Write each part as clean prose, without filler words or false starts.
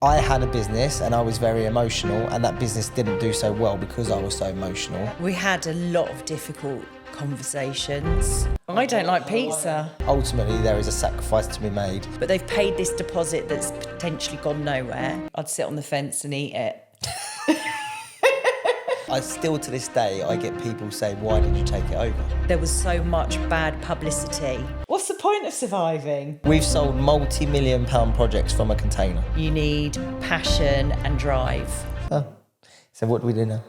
I had a business and I was very emotional, and that business didn't do so well because I was so emotional. We had a lot of difficult conversations. I don't like pizza. Ultimately, there is a sacrifice to be made. But they've paid this deposit that's potentially gone nowhere. I'd sit on the fence and eat it. I still, to this day, I get people say, why did you take it over? There was so much bad publicity. What's the point of surviving? We've sold multi-million-pound projects from a container. You need passion and drive. So what do we do now?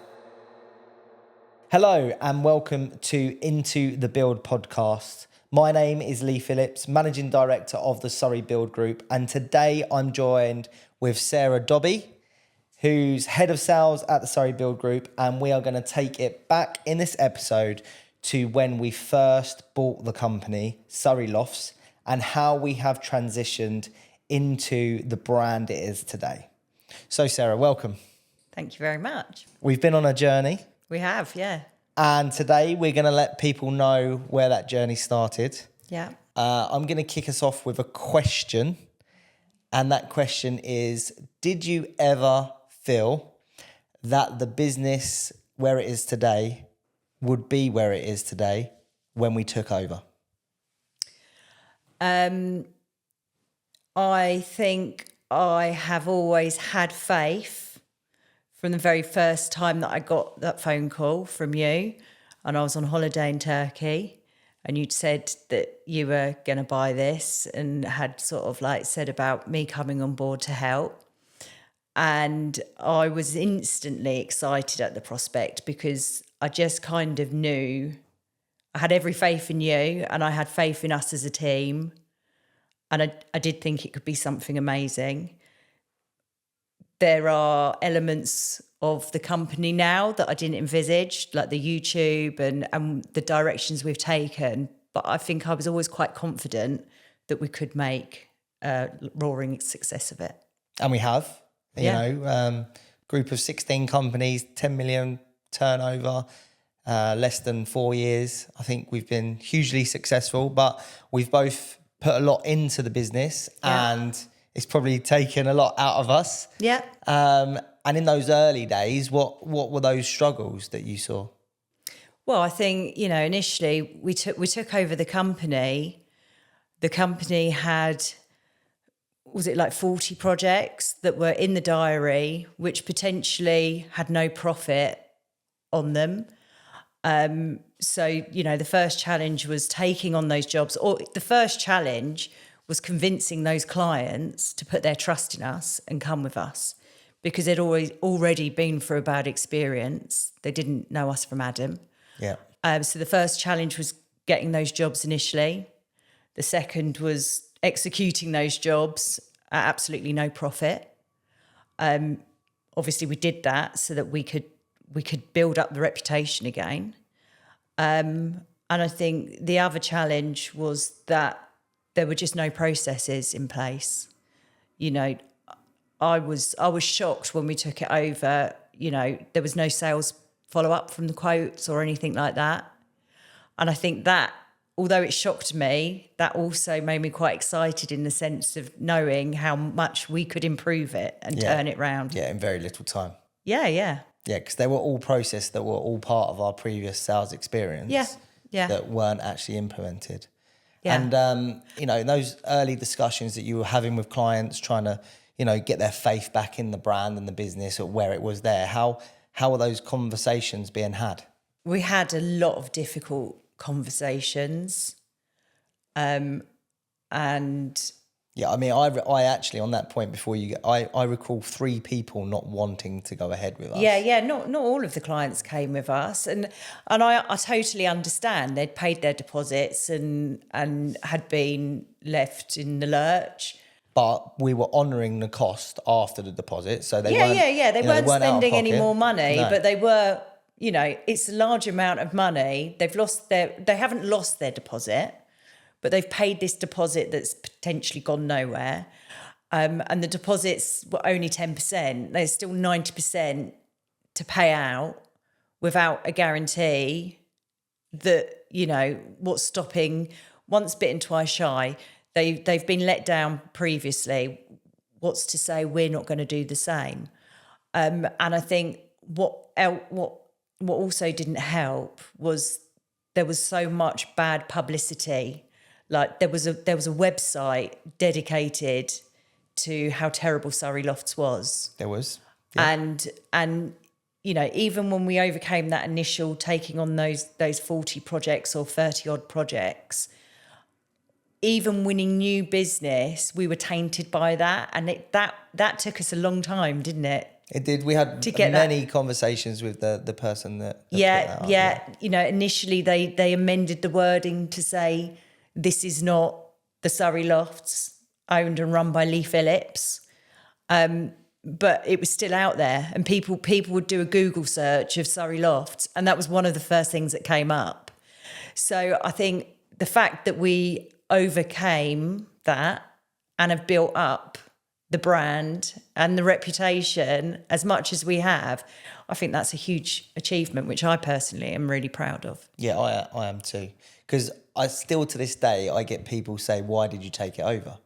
Hello and welcome to Into the Build podcast. My name is Leigh Phillips, Managing Director of the Surrey Build Group, and today I'm joined with Sarah Dobby, who's Head of Sales at the Surrey Build Group, and we are going to take it back in this episode to when we first bought the company, Surrey Lofts, and how we have transitioned into the brand it is today. So Sarah, welcome. Thank you very much. We've been on a journey. We have, yeah. And today we're going to let people know where that journey started. Yeah. I'm going to kick us off with a question. And that question is, did you ever feel that the business where it is today would be where it is today when we took over? I think I have always had faith from the very first time that I got that phone call from you, and I was on holiday in Turkey, and you'd said that you were going to buy this and had sort of like said about me coming on board to help. And I was instantly excited at the prospect because I just kind of knew I had every faith in you and I had faith in us as a team. And I did think it could be something amazing. There are elements of the company now that I didn't envisage, like the YouTube and the directions we've taken. But I think I was always quite confident that we could make a roaring success of it. And we have. Group of 16 companies, 10 million turnover, less than 4 years. I think we've been hugely successful, but we've both put a lot into the business and it's probably taken a lot out of us. Yeah. And in those early days, what were those struggles that you saw? Well, I think, initially we took over the company. The company had, was it like 40 projects that were in the diary, which potentially had no profit on them. So, the first challenge was taking on those jobs, or the first challenge was convincing those clients to put their trust in us and come with us because they'd already been through a bad experience. They didn't know us from Adam. Yeah. So the first challenge was getting those jobs initially. The second was executing those jobs at absolutely no profit. Obviously, we did that so that we could build up the reputation again. And I think the other challenge was that there were just no processes in place. I was shocked when we took it over. There was no sales follow-up from the quotes or anything like that. And I think that, although it shocked me, that also made me quite excited in the sense of knowing how much we could improve it and turn it round. Yeah, in very little time. Yeah. Yeah, because they were all processes that were all part of our previous sales experience. Yeah. That weren't actually implemented. Yeah. And, in those early discussions that you were having with clients, trying to, get their faith back in the brand and the business or where it was there, how were those conversations being had? We had a lot of difficult conversations. And yeah, I mean, I actually, on that point before I recall 3 people not wanting to go ahead with us. Yeah. Not all of the clients came with us. And I totally understand. They'd paid their deposits and had been left in the lurch. But we were honouring the cost after the deposit. So they weren't. They weren't spending any more money, No. but they were, it's a large amount of money. They haven't lost their deposit, but they've paid this deposit that's potentially gone nowhere. And the deposits were only 10%. There's still 90% to pay out without a guarantee that, what's stopping, once bitten, twice shy. They've been let down previously what's to say we're not going to do the same? And I think what also didn't help was there was so much bad publicity. Like there was a website dedicated to how terrible Surrey Lofts was. There was. Yeah. And you know, even when we overcame that initial taking on those 40 projects or 30 odd projects, even winning new business, we were tainted by that. And that took us a long time, didn't it? It did. We had many conversations with the person that put that up. You know, initially they amended the wording to say this is not the Surrey Lofts owned and run by Leigh Phillips. But it was still out there, and people would do a Google search of Surrey Lofts, and that was one of the first things that came up. So I think the fact that we overcame that and have built up the brand and the reputation as much as we have, I think that's a huge achievement, which I personally am really proud of. Yeah, I am too. Because I still, to this day, I get people say, why did you take it over?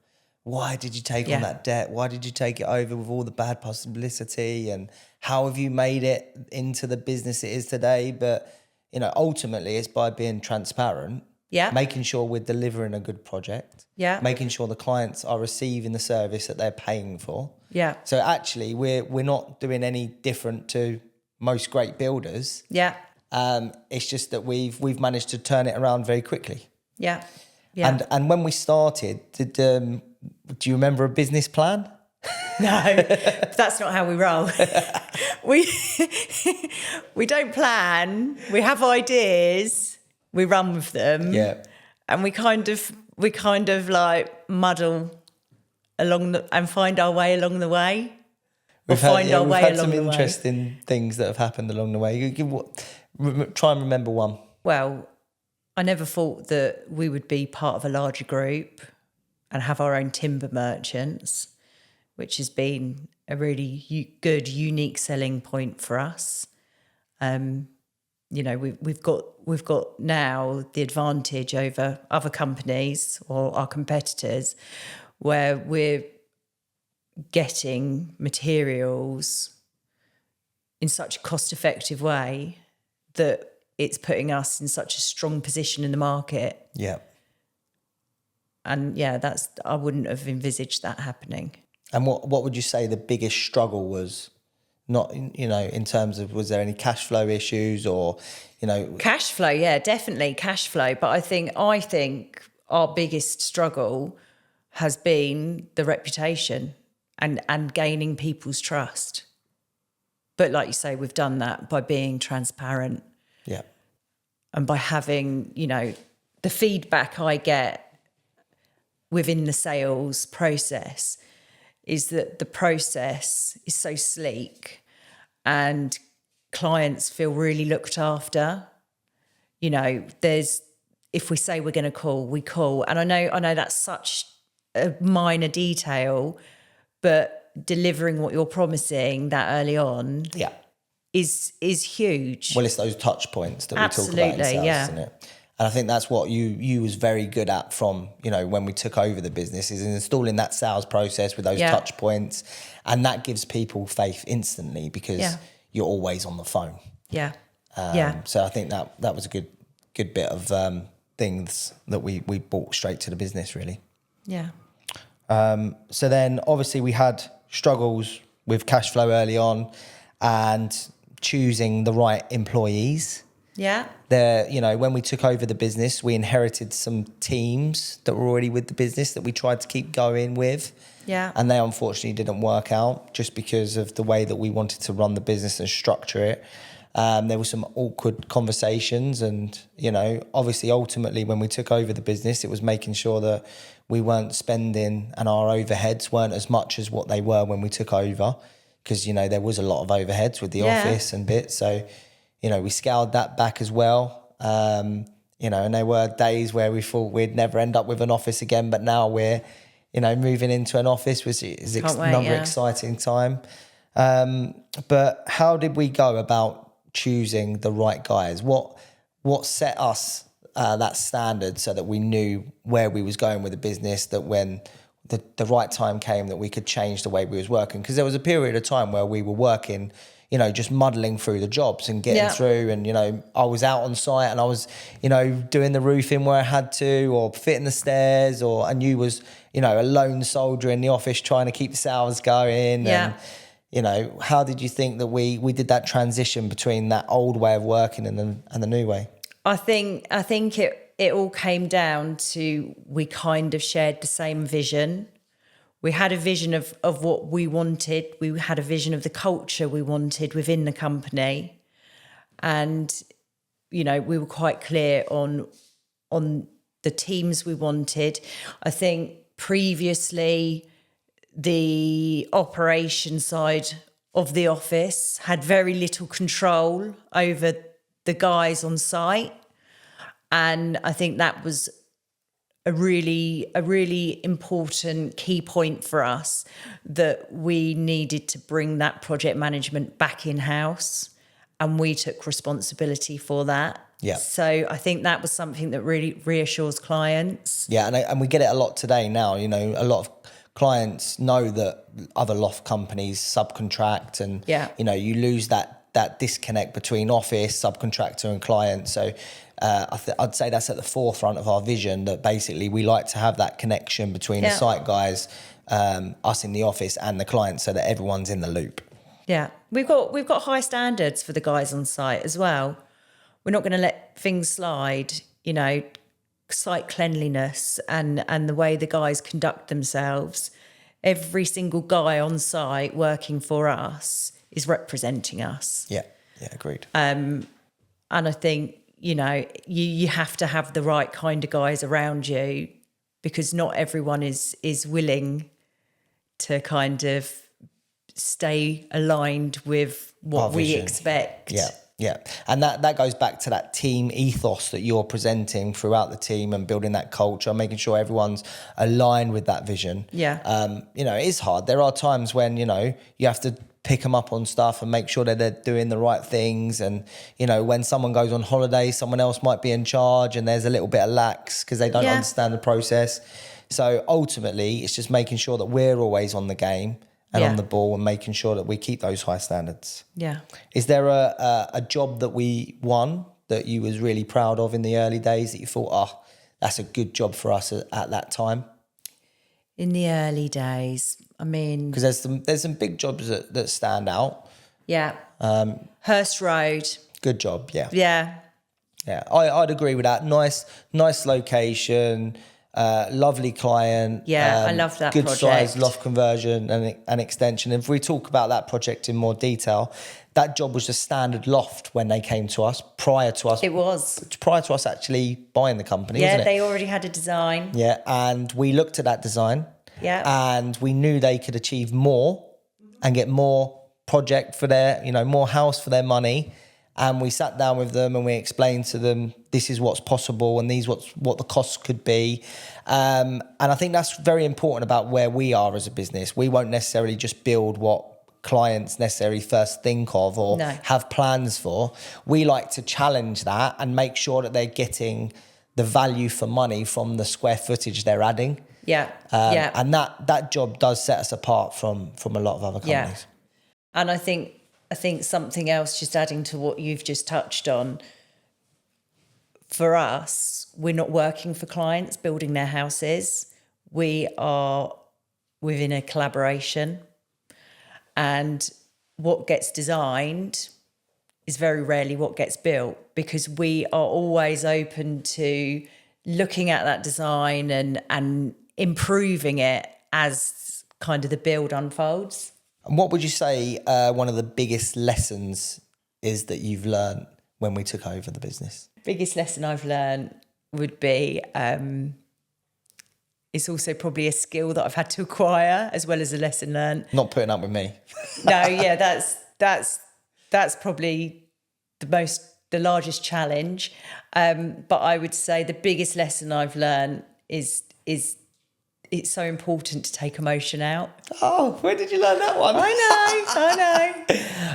Why did you take on that debt? Why did you take it over with all the bad publicity? And how have you made it into the business it is today? But, you know, ultimately it's by being transparent, making sure we're delivering a good project, making sure the clients are receiving the service that they're paying for. Yeah. So actually we're not doing any different to most great builders. Yeah. It's just that we've managed to turn it around very quickly. Yeah. Yeah. And when we started, do you remember a business plan? No, that's not how we roll. We don't plan. We have ideas. We run with them. Yeah. And we kind of like muddle along and find our way along the way. We've had some interesting things that have happened along the way. Try and remember one. Well, I never thought that we would be part of a larger group and have our own timber merchants, which has been a really good, unique selling point for us. You know, we've got now the advantage over other companies or our competitors, where we're getting materials in such a cost-effective way that it's putting us in such a strong position in the market. Yeah. And I wouldn't have envisaged that happening. And what would you say the biggest struggle was? Not, you know, in terms of, was there any cash flow issues or, you know? Cash flow, yeah, definitely cash flow. But I think our biggest struggle has been the reputation and gaining people's trust. But like you say, we've done that by being transparent. Yeah. And by having, you know, the feedback I get within the sales process is that the process is so sleek and clients feel really looked after. You know, if we say we're going to call, we call. And I know that's such a minor detail, but delivering what you're promising that early on is huge. Well, it's those touch points that we talk about in sales, isn't it? And I think that's what you was very good at from, you know, when we took over the business, is installing that sales process with those touch points. And that gives people faith instantly because you're always on the phone. Yeah. So I think that was a good bit of things that we brought straight to the business, really. Yeah. So then obviously we had struggles with cash flow early on and choosing the right employees. Yeah. You know, when we took over the business, we inherited some teams that were already with the business that we tried to keep going with. Yeah. And they unfortunately didn't work out just because of the way that we wanted to run the business and structure it. There were some awkward conversations and, you know, obviously ultimately when we took over the business, it was making sure that we weren't spending and our overheads weren't as much as what they were when we took over. Because, you know, there was a lot of overheads with the office and bits. So, you know, we scaled that back as well. You know, and there were days where we thought we'd never end up with an office again, but now we're, you know, moving into an office, which is another exciting time. But how did we go about choosing the right guys? What set us that standard so that we knew where we was going with the business, that when the right time came that we could change the way we was working. Because there was a period of time where we were working, you know, just muddling through the jobs and getting through. And, you know, I was out on site and I was, you know, doing the roofing where I had to, or fitting the stairs, and you was, you know, a lone soldier in the office trying to keep the sales going. Yeah. And, you know, how did you think that we did that transition between that old way of working and the new way? I think it all came down to we kind of shared the same vision. We had a vision of what we wanted. We had a vision of the culture we wanted within the company. And, you know, we were quite clear on the teams we wanted. I think previously the operation side of the office had very little control over the guys on site. And I think that was a really important key point for us, that we needed to bring that project management back in-house, and we took responsibility for that. Yeah. So I think that was something that really reassures clients. Yeah, and we get it a lot today now. You know, a lot of clients know that other loft companies subcontract, and you know, you lose that disconnect between office, subcontractor and client. So I'd say that's at the forefront of our vision, that basically we like to have that connection between the site guys, us in the office, and the client, so that everyone's in the loop. Yeah, we've got high standards for the guys on site as well. We're not going to let things slide, you know, site cleanliness and the way the guys conduct themselves. Every single guy on site working for us is representing us. Yeah, agreed. And I think, you know, you have to have the right kind of guys around you, because not everyone is willing to kind of stay aligned with what we expect. Yeah. And that goes back to that team ethos that you're presenting throughout the team, and building that culture, making sure everyone's aligned with that vision. Yeah. You know, it is hard. There are times when, you know, you have to pick them up on stuff and make sure that they're doing the right things. And, you know, when someone goes on holiday, someone else might be in charge, and there's a little bit of lax because they don't understand the process. So ultimately, it's just making sure that we're always on the game and on the ball, and making sure that we keep those high standards. Yeah. Is there a job that we won that you was really proud of in the early days, that you thought, that's a good job for us at that time? In the early days, I mean, because there's some big jobs that stand out. Yeah. Hurst Road. Good job. Yeah. Yeah. Yeah. I'd agree with that. Nice location. Lovely client. Yeah, I love that good project. Size loft conversion and extension. If we talk about that project in more detail, that job was the standard loft when they came to us. It was. Prior to us actually buying the company, yeah, wasn't it? They already had a design. Yeah, and we looked at that design. Yeah. And we knew they could achieve more and get more project for their, you know, more house for their money. And we sat down with them and we explained to them, this is what's possible and what the costs could be. And I think that's very important about where we are as a business. We won't necessarily just build what clients necessarily first think of or have plans for. We like to challenge that and make sure that they're getting the value for money from the square footage they're adding. Yeah. And that job does set us apart from a lot of other companies. Yeah. And I think something else, just adding to what you've just touched on, for us, we're not working for clients building their houses. We are within a collaboration, and what gets designed is very rarely what gets built, because we are always open to looking at that design and improving it as kind of the build unfolds. And what would you say one of the biggest lessons is that you've learned when we took over the business? Biggest lesson I've learned would be it's also probably a skill that I've had to acquire as well as a lesson learned. Not putting up with me. No, yeah, that's probably the largest challenge. But I would say the biggest lesson I've learned is it's so important to take emotion out. Oh, where did you learn that one? I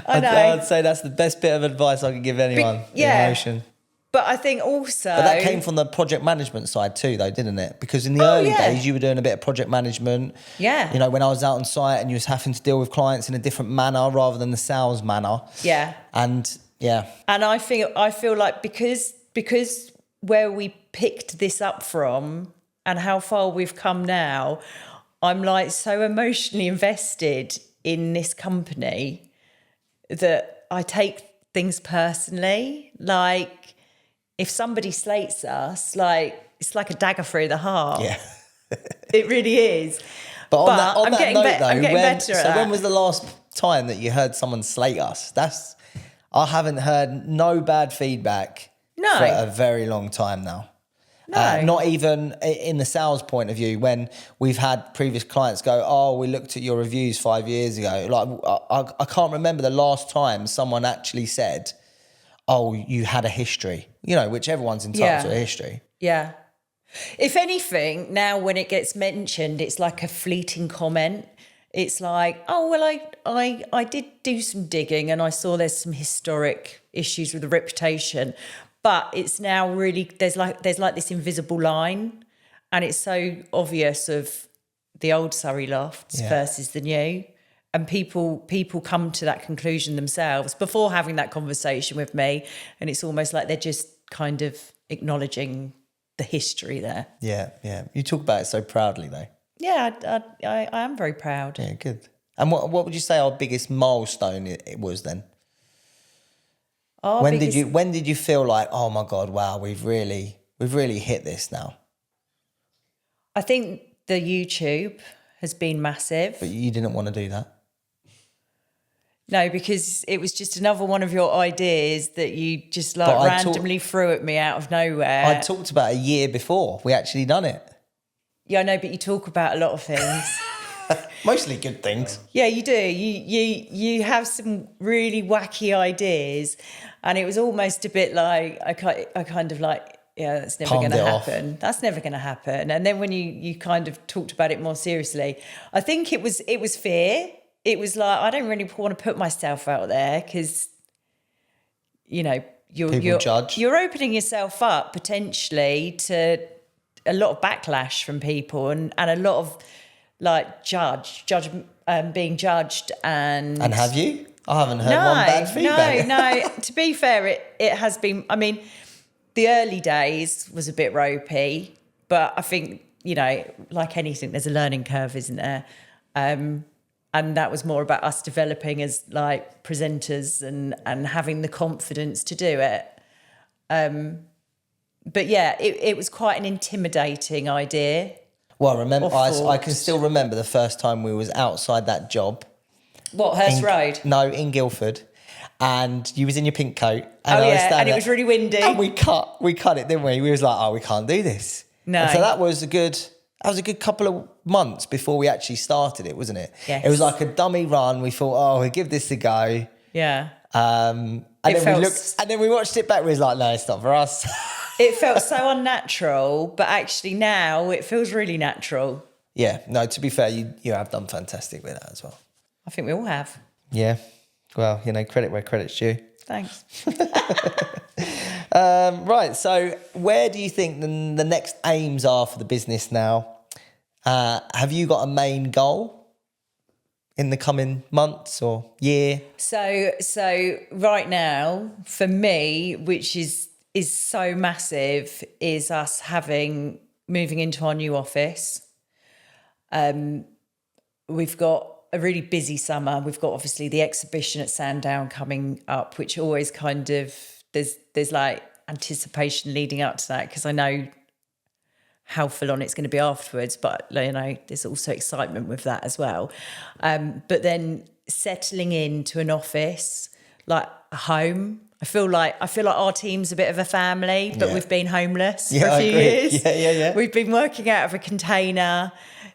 know. I'd say that's the best bit of advice I could give anyone. Yeah. Emotion. But I think also... But that came from the project management side too, though, didn't it? Because in the early days, you were doing a bit of project management. Yeah. You know, when I was out on site and you was having to deal with clients in a different manner rather than the sales manner. Yeah. And And I feel like because where we picked this up from and how far we've come now, I'm like so emotionally invested in this company that I take things personally. Like, if somebody slates us, like, it's like a dagger through the heart. Yeah. It really is. But on that I'm note, getting better at that. when was the last time that you heard someone slate us? I haven't heard no bad feedback for a very long time now. No. Not even in the sales point of view, when we've had previous clients go, oh, we looked at your reviews 5 years ago. Like, I can't remember the last time someone actually said, oh, you had a history, you know, which everyone's entitled to a history. Yeah. If anything, now when it gets mentioned, it's like a fleeting comment. It's like, oh, well, I did do some digging and I saw there's some historic issues with the reputation. But it's now really, there's like this invisible line, and it's so obvious of the old Surrey lofts versus the new. And people come to that conclusion themselves before having that conversation with me. And it's almost like they're just kind of acknowledging the history there. Yeah, yeah. You talk about it so proudly, though. Yeah, I am very proud. Yeah, good. And what would you say our biggest milestone it was then? When did you feel like, oh my God, wow, we've really hit this now? I think the YouTube has been massive. But you didn't want to do that? No, because it was just another one of your ideas that you just randomly threw at me out of nowhere. I talked about a year before we actually done it. Yeah, I know, but you talk about a lot of things. Mostly good things. Yeah, you do. You have some really wacky ideas, and it was almost a bit like I kind of like, yeah, that's never going to happen. That's never going to happen. And then when you kind of talked about it more seriously, I think it was fear. It was like, I don't really want to put myself out there because, you know, you're opening yourself up potentially to a lot of backlash from people and a lot of like being judged and have you? I haven't heard one bad feedback. No. To be fair, it has been. I mean, the early days was a bit ropey, but I think, you know, like anything, there's a learning curve, isn't there? And that was more about us developing as like presenters and having the confidence to do it. But yeah, it was quite an intimidating idea. Well, I can still remember the first time we was outside that job. What, Hurst Road? No, in Guildford. And you was in your pink coat. And and it was really windy. And we cut it, didn't we? We was like, oh, we can't do this. No. And so that was a good couple of months before we actually started it, wasn't it? Yes. It was like a dummy run. We thought, oh, we'll give this a go. Yeah. And then we watched it back. We was like, no, it's not for us. It felt so unnatural, but actually now it feels really natural. Yeah. No, to be fair, you have done fantastic with that as well. I think we all have. Yeah. Well, you know, credit where credit's due. Thanks. Right. So where do you think the next aims are for the business now? Have you got a main goal in the coming months or year? So right now, for me, which is so massive, is us moving into our new office. We've got a really busy summer. We've got obviously the exhibition at Sandown coming up, which always kind of there's like anticipation leading up to that because I know how full on it's going to be afterwards, but you know there's also excitement with that as well. But then settling into an office, like a home. I feel like our team's a bit of a family, but we've been homeless for a few years. Yeah. We've been working out of a container.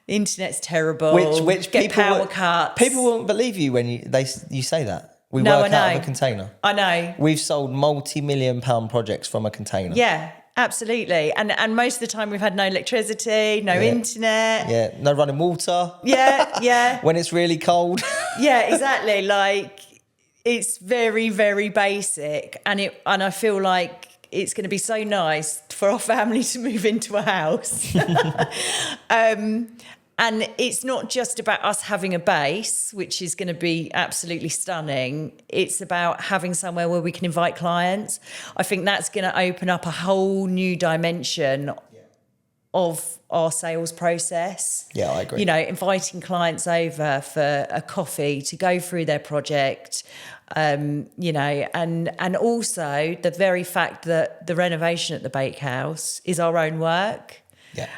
The internet's terrible. Which get power cuts. People won't believe you when you say that. We work out of a container. I know. We've sold multi-million-pound projects from a container. Yeah, absolutely. And most of the time we've had no electricity, no internet. Yeah, no running water. Yeah. When it's really cold. Yeah, exactly. Like it's very, very basic, and I feel like it's going to be so nice for our family to move into a house. And it's not just about us having a base, which is going to be absolutely stunning. It's about having somewhere where we can invite clients. I think that's going to open up a whole new dimension of our sales process. Yeah, I agree. You know, inviting clients over for a coffee to go through their project, you know, and also the very fact that the renovation at the bakehouse is our own work. Yeah.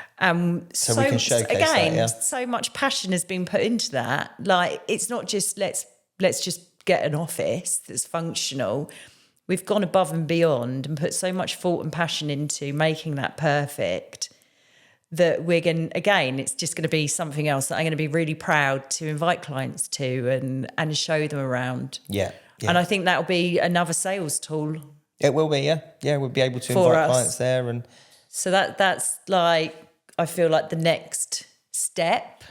So we can showcase again, that, yeah. so much passion has been put into that. Like, it's not just let's just get an office that's functional. We've gone above and beyond and put so much thought and passion into making that perfect that we're going, again, it's just going to be something else that I'm going to be really proud to invite clients to and show them around. Yeah. And I think that'll be another sales tool. It will be, yeah. Yeah, we'll be able to For invite us. clients there. And So that's like, I feel like the next step.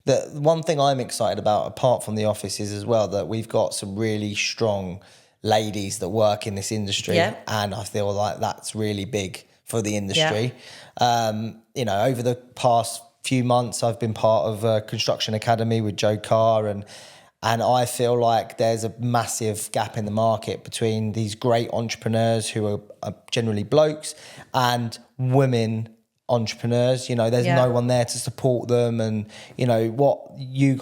the one thing I'm excited about, apart from the office, is as well that we've got some really strong ladies that work in this industry. Yeah. And I feel like that's really big for the industry. You know, over the past few months, I've been part of a construction academy with Joe Carr, and I feel like there's a massive gap in the market between these great entrepreneurs who are generally blokes and women entrepreneurs. You know, there's no one there to support them, and you know what you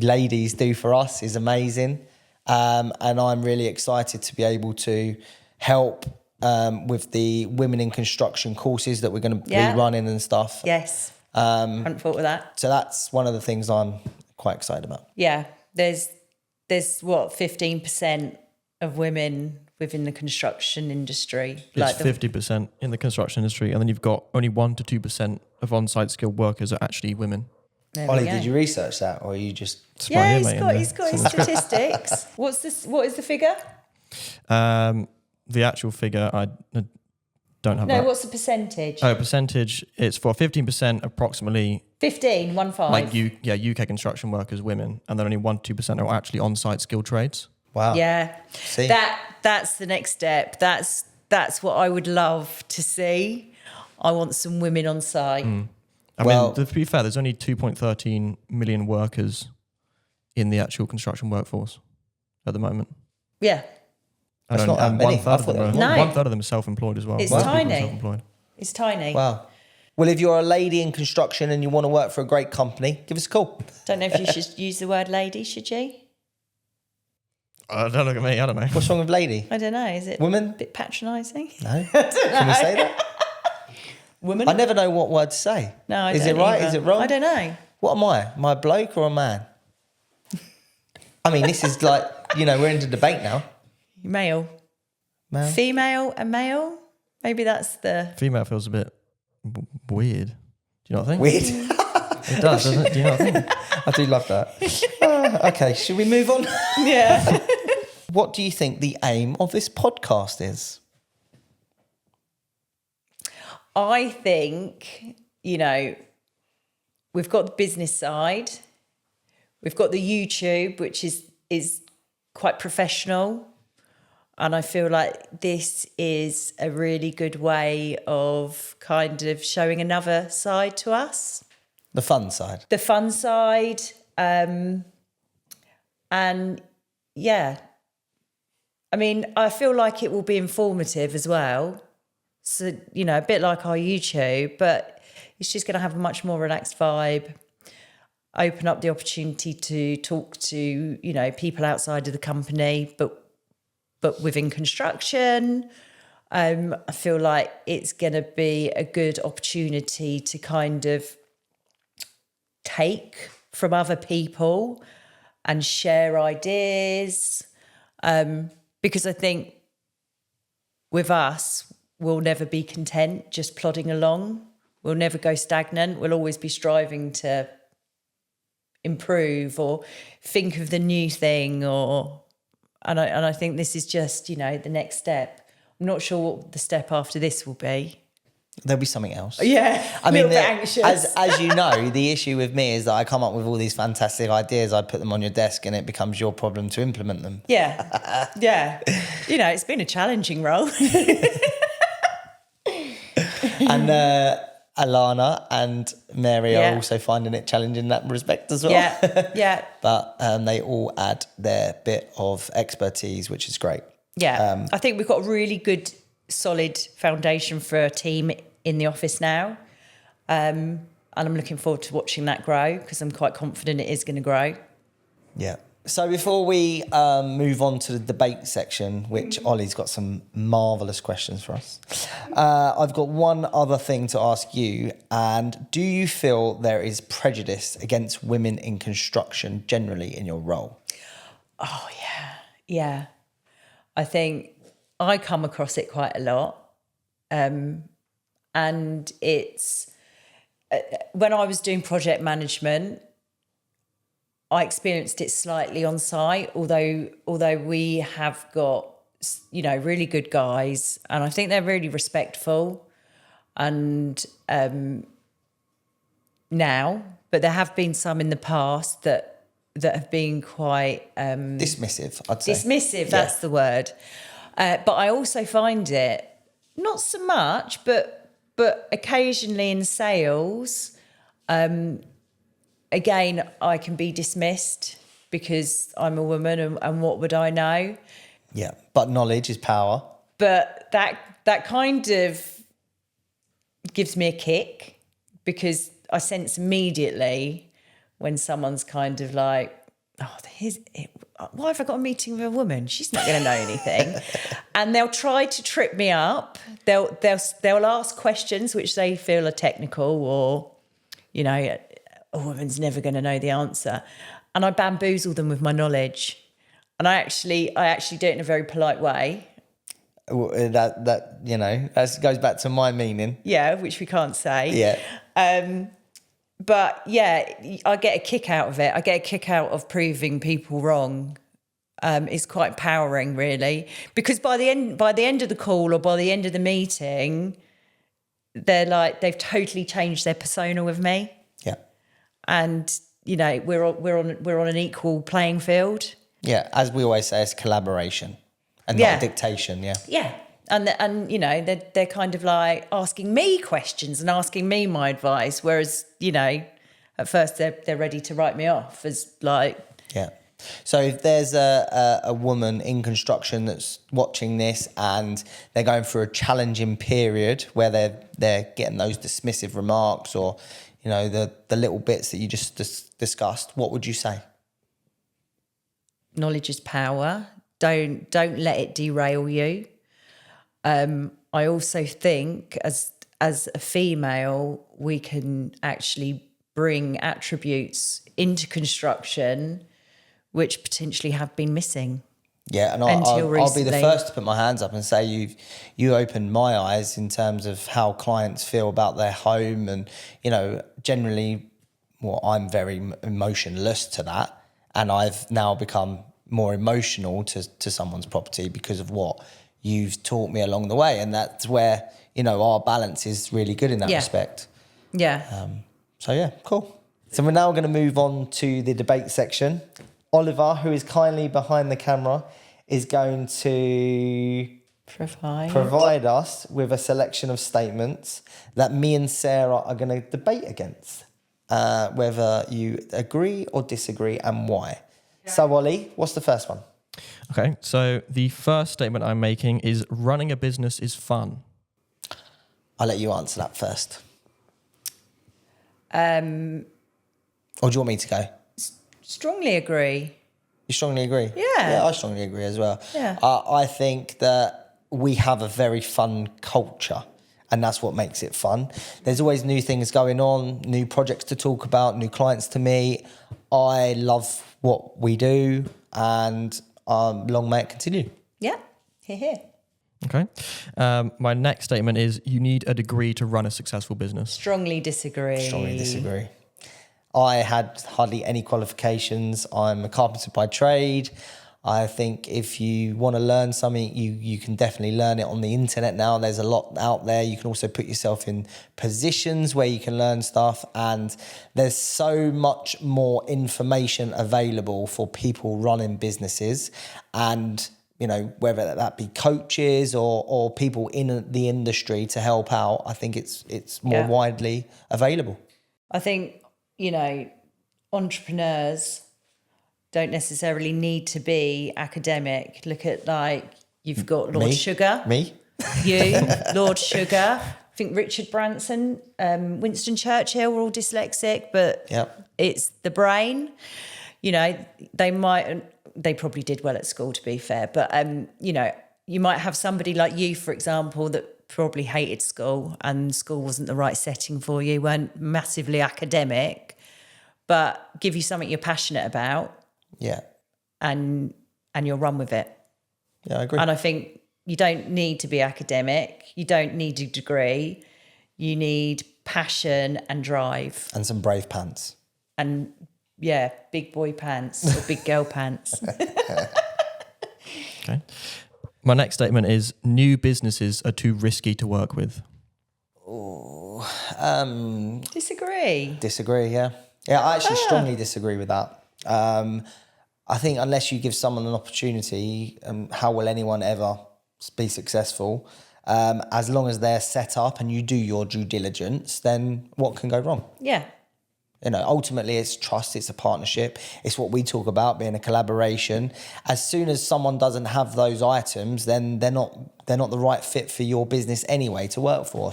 ladies do for us is amazing, and I'm really excited to be able to help with the women in construction courses that we're going to be running and stuff. Yes. Hadn't thought of that. So that's one of the things I'm quite excited about. Yeah. There's what, 15% of women within the construction industry. It's 50% in the construction industry, and then you've got only 1 to 2% of on-site skilled workers are actually women. Ollie, did you research that, or are you just? Yeah, he's got his statistics. What is the figure? The actual figure, I don't have. No, that. what's the percentage? Oh, percentage. It's for 15%, approximately. 15. Like UK construction workers, women, and then only 1 to 2% are actually on-site skilled trades. Wow. Yeah. See? That's the next step. That's what I would love to see. I want some women on site. I mean, to be fair, there's only 2.13 million workers in the actual construction workforce at the moment. Yeah. That's not that many. One third of them are self-employed as well. It's Most people are tiny. self-employed. It's tiny. Wow. Well, if you're a lady in construction and you want to work for a great company, give us a call. Don't know if you should use the word lady, should you? Don't look at me, I don't know. What's wrong with lady? I don't know. Is it Woman? a bit patronising? No. Can we say that? Woman? I never know what word to say. No, I Is don't it right? either. Is it wrong? I don't know. What am I? Am I a bloke or a man? I mean, this is like, we're into debate now. Male. Female and male? Maybe that's the... Female feels a bit weird. Do you not think? Weird. It does, doesn't it? Do you not think? I do love that. Okay, should we move on? Yeah. What do you think the aim of this podcast is? I think, we've got the business side. We've got the YouTube, which is quite professional. And I feel like this is a really good way of kind of showing another side to us. The fun side. The fun side. And yeah, I mean, I feel like it will be informative as well. So, a bit like our YouTube, but it's just going to have a much more relaxed vibe. Open up the opportunity to talk to, people outside of the company, but within construction. I feel like it's going to be a good opportunity to kind of take from other people and share ideas. Because I think with us, we'll never be content just plodding along. We'll never go stagnant. We'll always be striving to improve or think of the new thing and I think this is just, the next step. I'm not sure what the step after this will be. There'll be something else. Yeah, I mean, a little bit anxious. as you know, the issue with me is that I come up with all these fantastic ideas, I put them on your desk, and it becomes your problem to implement them. Yeah, yeah. It's been a challenging role. And Alana and Mary are Yeah. also finding it challenging in that respect as well. Yeah. But they all add their bit of expertise, which is great. Yeah. I think we've got a really good, solid foundation for a team in the office now. And I'm looking forward to watching that grow because I'm quite confident it is going to grow. Yeah. So before we move on to the debate section, which Ollie's got some marvellous questions for us, I've got one other thing to ask you. And do you feel there is prejudice against women in construction generally in your role? Oh, yeah. Yeah. I think I come across it quite a lot. And it's... when I was doing project management, I experienced it slightly on site, although we have got, really good guys, and I think they're really respectful. And now, but there have been some in the past that have been quite Dismissive, I'd say. dismissive. That's the word. But I also find it not so much, but occasionally in sales. Again, I can be dismissed because I'm a woman and what would I know? Yeah, but knowledge is power. But that kind of gives me a kick because I sense immediately when someone's kind of like, why have I got a meeting with a woman? She's not going to know anything. And they'll try to trip me up. They'll ask questions which they feel are technical or, a woman's never going to know the answer. And I bamboozle them with my knowledge. And I actually do it in a very polite way. That goes back to my meaning. Yeah, which we can't say. Yeah. But yeah, I get a kick out of it. I get a kick out of proving people wrong. It's quite empowering, really, because by the end of the call or by the end of the meeting, they're like they've totally changed their persona with me. Yeah. And we're on an equal playing field. Yeah, as we always say, it's collaboration and not dictation. Yeah. Yeah. And they're kind of like asking me questions and asking me my advice, whereas at first they're ready to write me off as like. Yeah. So if there's a woman in construction that's watching this and they're going through a challenging period where they're getting those dismissive remarks or the little bits that you just discussed, what would you say? Knowledge is power. Don't let it derail you. I also think as a female, we can actually bring attributes into construction which potentially have been missing. Yeah, and I'll be the first to put my hands up and say you opened my eyes in terms of how clients feel about their home, and generally, I'm very emotionless to that, and I've now become more emotional to someone's property because of what you've taught me along the way, and that's where our balance is really good in that respect. Yeah. So yeah, cool. So we're now going to move on to the debate section. Oliver, who is kindly behind the camera, is going to provide us with a selection of statements that me and Sarah are going to debate against, whether you agree or disagree and why. So, Ollie, what's the first one? Okay, so the first statement I'm making is running a business is fun. I'll let you answer that first. Or do you want me to go? Strongly agree. You strongly agree? Yeah. I strongly agree as well. Yeah. I think that we have a very fun culture, and that's what makes it fun. There's always new things going on, new projects to talk about, new clients to meet. I love what we do, and long may it continue. Yeah. Here. Okay. My next statement is you need a degree to run a successful business. Strongly disagree. Strongly disagree. I had hardly any qualifications. I'm a carpenter by trade. I think if you want to learn something, you can definitely learn it on the internet now. There's a lot out there. You can also put yourself in positions where you can learn stuff, and there's so much more information available for people running businesses, and whether that be coaches or people in the industry to help out. I think it's more widely available. I think, entrepreneurs don't necessarily need to be academic. Look at you've got Lord Sugar. Me? You, Lord Sugar. I think Richard Branson, Winston Churchill were all dyslexic, but it's the brain. They probably did well at school, to be fair, but you might have somebody like you, for example, that probably hated school and school wasn't the right setting for you, weren't massively academic, but give you something you're passionate about. Yeah. And you'll run with it. Yeah, I agree. And I think you don't need to be academic. You don't need a degree. You need passion and drive. And some brave pants. And big boy pants or big girl pants. Okay. My next statement is new businesses are too risky to work with. Disagree. Disagree, yeah. Yeah, I actually strongly disagree with that. I think unless you give someone an opportunity, how will anyone ever be successful? As long as they're set up and you do your due diligence, then what can go wrong? Yeah. Ultimately it's trust, it's a partnership. It's what we talk about, being a collaboration. As soon as someone doesn't have those items, then they're not the right fit for your business anyway to work for.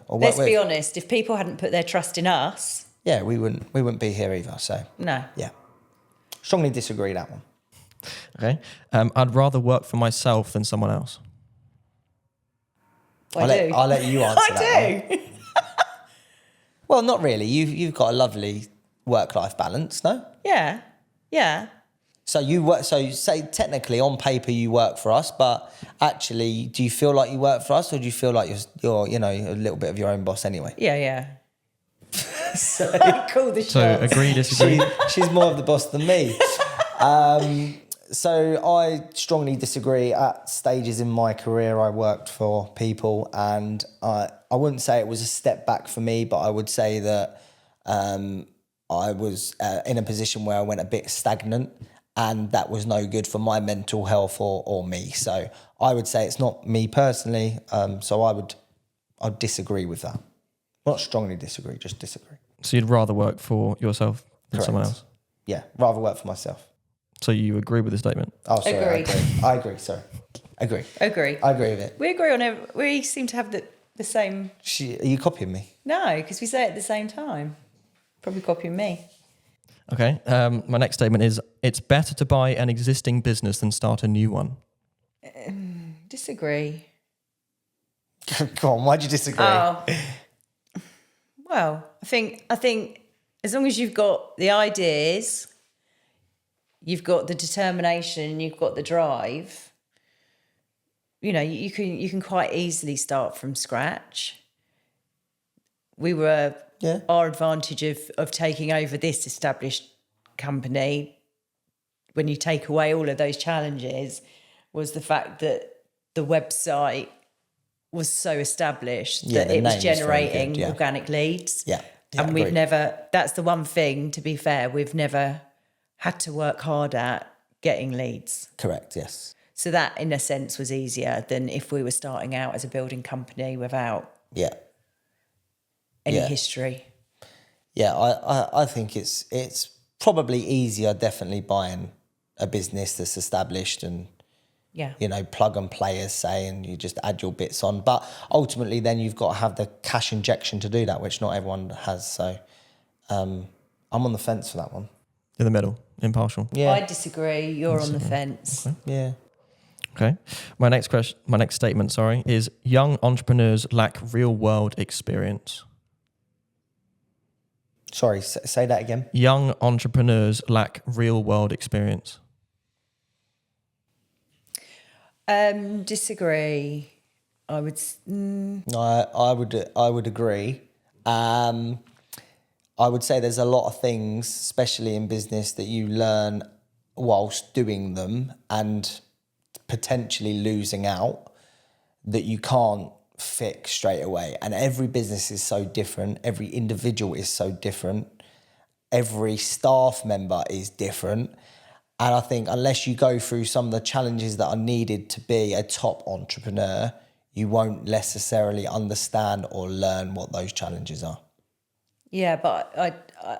Let's be honest, if people hadn't put their trust in us, yeah, we wouldn't be here either. So no. Yeah. Strongly disagree that one. Okay. I'd rather work for myself than someone else. I'll let you answer that. I do. Well, not really. You've got a lovely work-life balance, no? Yeah. Yeah. So you work. So you say technically on paper you work for us, but actually, do you feel like you work for us, or do you feel like you're a little bit of your own boss anyway? Yeah. Yeah. So call the shots. So agree, disagree. She's more of the boss than me. So I strongly disagree. At stages in my career, I worked for people, and I wouldn't say it was a step back for me, but I would say that I was in a position where I went a bit stagnant, and that was no good for my mental health or me. So I would say it's not me personally. So I'd disagree with that. Not strongly disagree, just disagree. So you'd rather work for yourself than Correct. someone else? Yeah, rather work for myself. So you agree with the statement? Oh, sorry. Agreed. I agree. Sorry. Agree. I agree with it. We agree on we seem to have the same. Are you copying me? No, because we say it at the same time. Probably copying me. Okay. My next statement is, it's better to buy an existing business than start a new one. Disagree. Go on, why'd you disagree? Oh. Well, I think as long as you've got the ideas, you've got the determination, you've got the drive, you can quite easily start from scratch. Our advantage of taking over this established company, when you take away all of those challenges, was the fact that the website was so established that it was generating organic leads. Yeah. And we've never, that's the one thing, to be fair, we've never had to work hard at getting leads. Correct, yes. So that, in a sense, was easier than if we were starting out as a building company without any history. Yeah, I think it's probably easier, definitely, buying a business that's established and plug and play, as say, and you just add your bits on. But ultimately, then you've got to have the cash injection to do that, which not everyone has. So I'm on the fence for that one. In the middle, impartial. Yeah, I disagree. You're on the fence. Okay. Yeah. Okay. My next statement, is young entrepreneurs lack real world experience. Sorry, say that again. Young entrepreneurs lack real world experience. Disagree. I would. No, I would agree. I would say there's a lot of things, especially in business, that you learn whilst doing them and potentially losing out that you can't fix straight away. And every business is so different. Every individual is so different. Every staff member is different. And I think unless you go through some of the challenges that are needed to be a top entrepreneur, you won't necessarily understand or learn what those challenges are. Yeah, but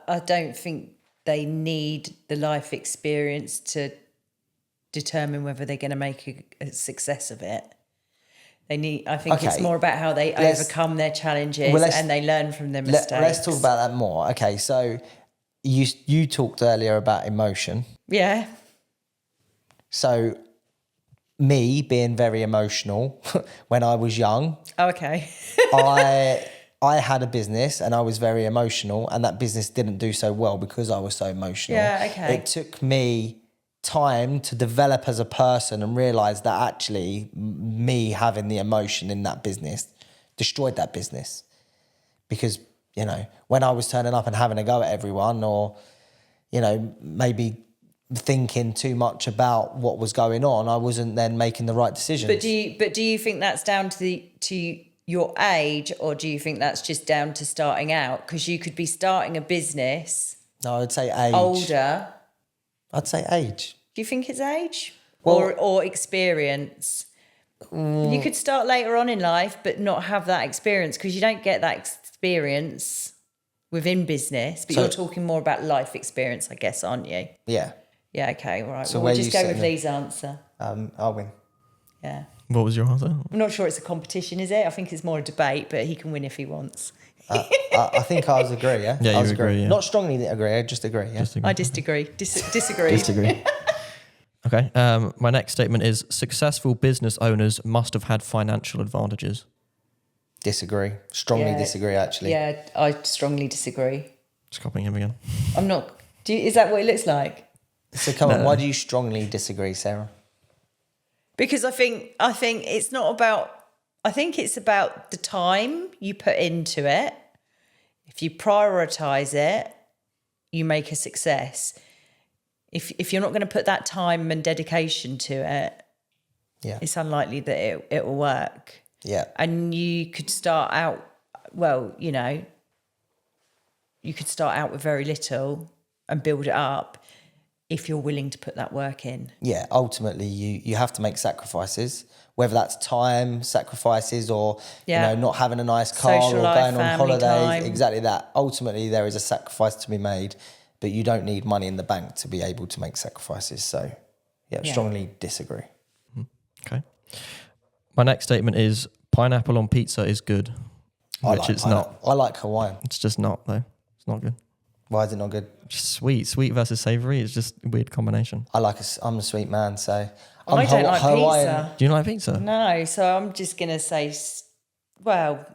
I don't think they need the life experience to determine whether they're going to make a success of it. They need. I think it's more about how they overcome their challenges and they learn from their mistakes. Let's talk about that more. Okay, so you talked earlier about emotion. Yeah. So me being very emotional when I was young. Oh, okay. I had a business and I was very emotional, and that business didn't do so well because I was so emotional. Yeah, okay. It took me time to develop as a person and realise that actually me having the emotion in that business destroyed that business. Because, you know, when I was turning up and having a go at everyone, or, you know, maybe thinking too much about what was going on, I wasn't then making the right decisions. But do you think that's down to your age, or do you think that's just down to starting out? Because you could be starting a business. No, I'd say age. Older. I'd say age. Do you think it's age? Well, or experience? You could start later on in life but not have that experience, because you don't get that experience within business. But you're talking more about life experience, I guess, aren't you? Yeah. Yeah, okay, all right. So we'll just go with Leigh's answer. I'll win. Yeah. What was your answer? I'm not sure it's a competition, is it? I think it's more a debate, but he can win if he wants. I think I was agree, yeah? Yeah, I was you agree, yeah. Not strongly agree, I just agree, yeah? I disagree. Disagree. Disagree. Okay. My next statement is successful business owners must have had financial advantages. Disagree. Strongly disagree, actually. Yeah, I strongly disagree. Just copying him again. I'm not... is that what it looks like? So come on, why do you strongly disagree, Sarah? Because I think it's not about... I think it's about the time you put into it. If you prioritise it, you make a success. If you're not going to put that time and dedication to it, it's unlikely that it will work. Yeah. And you could start out, well, you know, you could start out with very little and build it up if you're willing to put that work in. Yeah, ultimately you have to make sacrifices, whether that's time sacrifices or you know, not having a nice car social or life, going on holidays. Time. Exactly that. Ultimately there is a sacrifice to be made, but you don't need money in the bank to be able to make sacrifices. So strongly disagree. Okay. My next statement is pineapple on pizza is good, which it's not. I like Hawaiian. It's just not, though. It's not good. Why is it not good? Just sweet versus savoury. It's just a weird combination. I'm a sweet man, so I don't like Hawaiian. pizza. Do you like pizza? No, so I'm just going to say, well,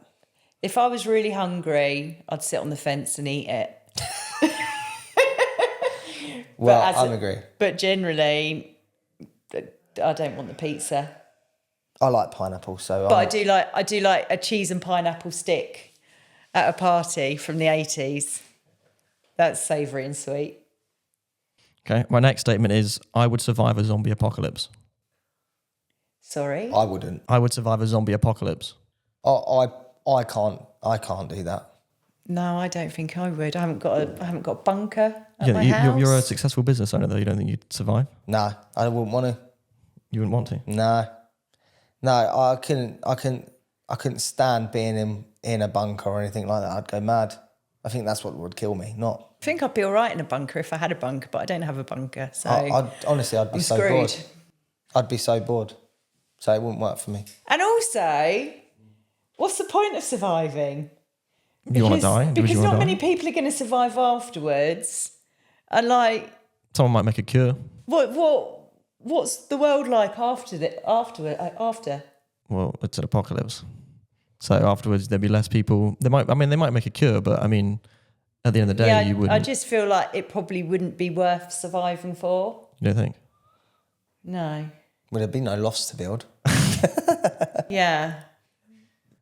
if I was really hungry, I'd sit on the fence and eat it. Well, I agree. But generally, I don't want the pizza. I like pineapple, so. But I do like a cheese and pineapple stick at a party from the 80s. That's savoury and sweet. Okay. My next statement is I would survive a zombie apocalypse. Sorry? I wouldn't. I would survive a zombie apocalypse. I can't do that. No, I don't think I would. I haven't got a bunker at my house. You're a successful business owner, though. You don't think you'd survive? No, I wouldn't want to. You wouldn't want to? No, I couldn't stand being in a bunker or anything like that. I'd go mad. I think that's what would kill me. Not. I think I'd be all right in a bunker if I had a bunker, but I don't have a bunker. So I'd be so bored. I'd be so bored. So it wouldn't work for me. And also, what's the point of surviving? You want to die? Because not many people are going to survive afterwards. And like, someone might make a cure. What's the world like after? Well, it's an apocalypse. So afterwards, there'd be less people. They might make a cure, but I mean, at the end of the day, you wouldn't. I just feel like it probably wouldn't be worth surviving for. You don't think? No. Would there be no lofts to build? Yeah.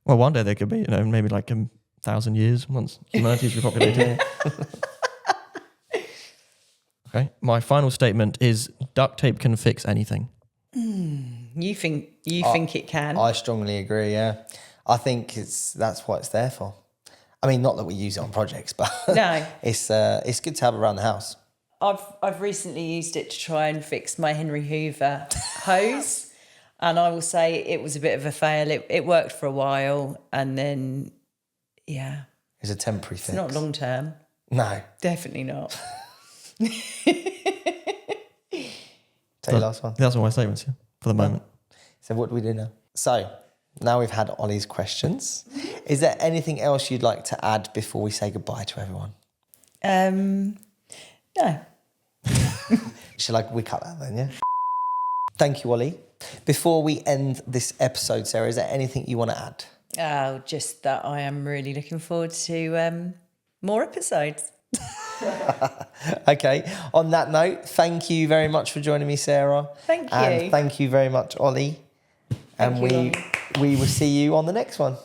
Well, one day there could be, maybe like 1,000 years once humanity's repopulated. Okay. My final statement is duct tape can fix anything. You think it can? I strongly agree. Yeah, I think that's what it's there for. I mean, not that we use it on projects, but No. it's good to have around the house. I've recently used it to try and fix my Henry Hoover hose, and I will say it was a bit of a fail. It worked for a while, and then It's a temporary it's fix. not long term. No. Definitely not. Take the last one. That's all my statements here for the moment. So what do we do now? So now we've had Ollie's questions. Is there anything else you'd like to add before we say goodbye to everyone? No. We cut that then, yeah? Thank you, Ollie. Before we end this episode, Sarah, is there anything you want to add? Oh, just that I am really looking forward to more episodes. Okay, on that note, thank you very much for joining me, Sarah. Thank you. And thank you very much, Ollie. Thank you, we will see you on the next one.